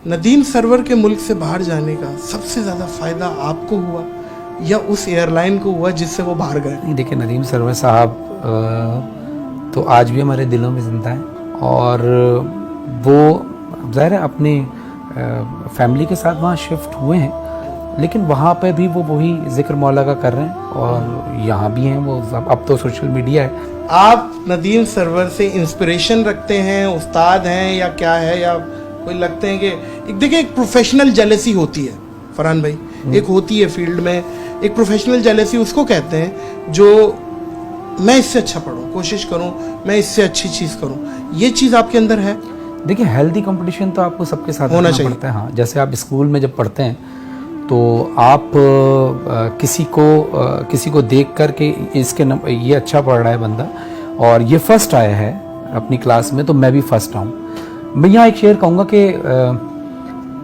ندیم سرور کے ملک سے باہر جانے کا سب سے زیادہ فائدہ آپ کو ہوا یا اس ایئر لائن کو ہوا جس سے وہ باہر گئے؟ نہیں دیکھیں، ندیم سرور صاحب تو آج بھی ہمارے دلوں میں زندہ ہیں، اور وہ ظاہر ہے اپنی فیملی کے ساتھ وہاں شفٹ ہوئے ہیں، لیکن وہاں پہ بھی وہ وہی ذکر مولا کا کر رہے ہیں، اور یہاں بھی ہیں وہ. اب تو سوشل میڈیا ہے. آپ ندیم سرور سے انسپریشن رکھتے ہیں، استاد ہیں یا کیا ہے، یا کوئی لگتے ہیں کہ دیکھیں ایک پروفیشنل جیلسی ہوتی ہے فرحان بھائی، ایک ہوتی ہے فیلڈ میں ایک پروفیشنل جیلسی، اس کو کہتے ہیں جو میں اس سے اچھا پڑھوں، کوشش کروں میں اس سے اچھی چیز کروں. یہ چیز آپ کے اندر ہے؟ دیکھیں ہیلدی کمپٹیشن تو آپ کو سب کے ساتھ ہونا پڑتا ہے. ہاں، جیسے آپ اسکول میں جب پڑھتے ہیں تو آپ کسی کو دیکھ کر کے اس کے یہ اچھا پڑھ رہا ہے بندہ اور یہ فرسٹ آیا ہے اپنی کلاس میں تو میں بھی فرسٹ آؤں. میں یہاں ایک شعر کہوں گا کہ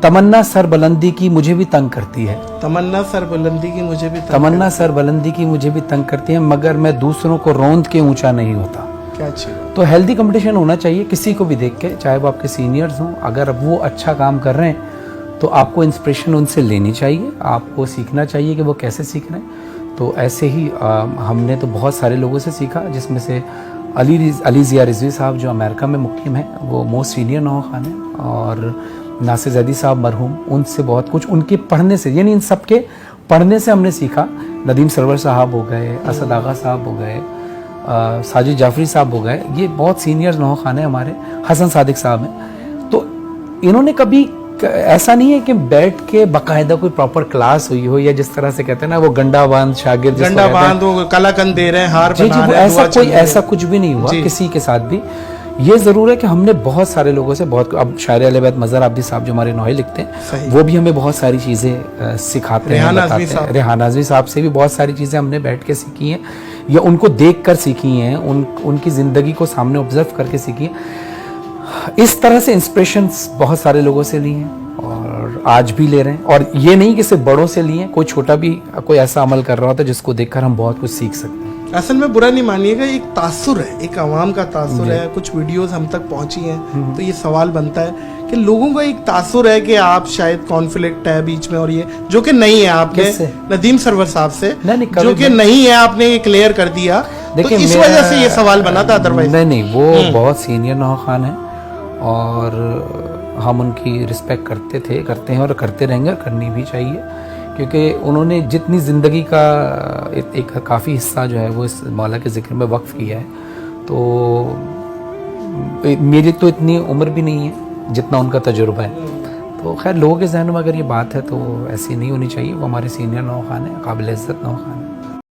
تمنا سر بلندی کی مجھے بھی تنگ کرتی ہے، تمنا سر بلندی کی مجھے بھی تمنا سر بلندی کی مجھے بھی تنگ کرتی ہے، مگر میں دوسروں کو روند کے اونچا نہیں ہوتا. کیا اچھی بات. تو ہیلدی کمپٹیشن ہونا چاہیے کسی کو بھی دیکھ کے، چاہے وہ آپ کے سینئرز ہوں. اگر وہ اچھا کام کر رہے ہیں تو آپ کو انسپریشن ان سے لینی چاہیے، آپ کو سیکھنا چاہیے کہ وہ کیسے سیکھ رہے ہیں. تو ایسے ہی ہم نے تو بہت سارے لوگوں سے سیکھا، جس میں سے علی ضیاء رضوی صاحب جو امریکہ میں مقیم ہیں، وہ موسٹ سینئر نوحہ خان ہیں، اور ناصر زیدی صاحب مرحوم، ان سے بہت کچھ ان کے پڑھنے سے، یعنی ان سب کے پڑھنے سے ہم نے سیکھا. ندیم سرور صاحب ہو گئے، اسد آغا صاحب ہو گئے، ساجد جعفری صاحب ہو گئے، یہ بہت سینئر نوحہ خان ہیں ہمارے. حسن صادق صاحب ہیں. تو انہوں نے کبھی ایسا نہیں ہے کہ بیٹھ کے باقاعدہ کوئی پراپر کلاس ہوئی ہو، یا جس طرح سے کہتے ہیں نا وہ گنڈا باندھ شاگرد، گنڈا باندھ وہ کلاکند دے رہے ہیں، ہار بنا رہے ہیں، ایسا کچھ بھی نہیں ہوا کسی کے ساتھ بھی. یہ ضرور ہے کہ ہم نے بہت سارے لوگوں سے اب شاعر اہل بیت مظہر عابدی صاحب جو ہمارے نوحے لکھتے ہیں وہ بھی ہمیں بہت ساری چیزیں سکھاتے ہیں، بتاتے ہیں. ریحان ناظمی صاحب سے بھی بہت ساری چیزیں ہم نے بیٹھ کے سیکھی ہیں، یا ان کو دیکھ کر سیکھی ہیں، ان کی زندگی کو سامنے آبزرو کر کے سیکھی ہیں. اس طرح سے انسپریشنز بہت سارے لوگوں سے لی ہیں اور آج بھی لے رہے ہیں. اور یہ نہیں کہ صرف بڑوں سے لیے، کوئی چھوٹا بھی کوئی ایسا عمل کر رہا ہوتا ہے جس کو دیکھ کر ہم بہت کچھ سیکھ سکتے ہیں. اصل میں برا نہیں مانیے گا، ایک تاثر ہے، ایک عوام کا تاثر ہے. کچھ ویڈیوز ہم تک پہنچی ہیں تو یہ سوال بنتا ہے کہ لوگوں کا ایک تاثر ہے کہ آپ شاید کانفلکٹ ہے بیچ میں، اور یہ جو کہ نہیں ہے. آپ کے ندیم سرور صاحب سے جو کہ نہیں ہے، آپ نے یہ کلیئر کر دیا، تو اس وجہ سے یہ سوال بنا تھا. ادروائز نہیں، وہ بہت سینئر نوحہ خان ہیں اور ہم ان کی رسپیکٹ کرتے ہیں اور کرتے رہیں گے، اور کرنی بھی چاہیے، کیونکہ انہوں نے جتنی زندگی کا ایک کافی حصہ جو ہے وہ اس مولا کے ذکر میں وقف کیا ہے. تو میری تو اتنی عمر بھی نہیں ہے جتنا ان کا تجربہ ہے. تو خیر لوگوں کے ذہنوں میں اگر یہ بات ہے تو ایسی نہیں ہونی چاہیے. وہ ہمارے سینئر نوحہ خان ہیں، قابل عزت نوحہ خان ہیں.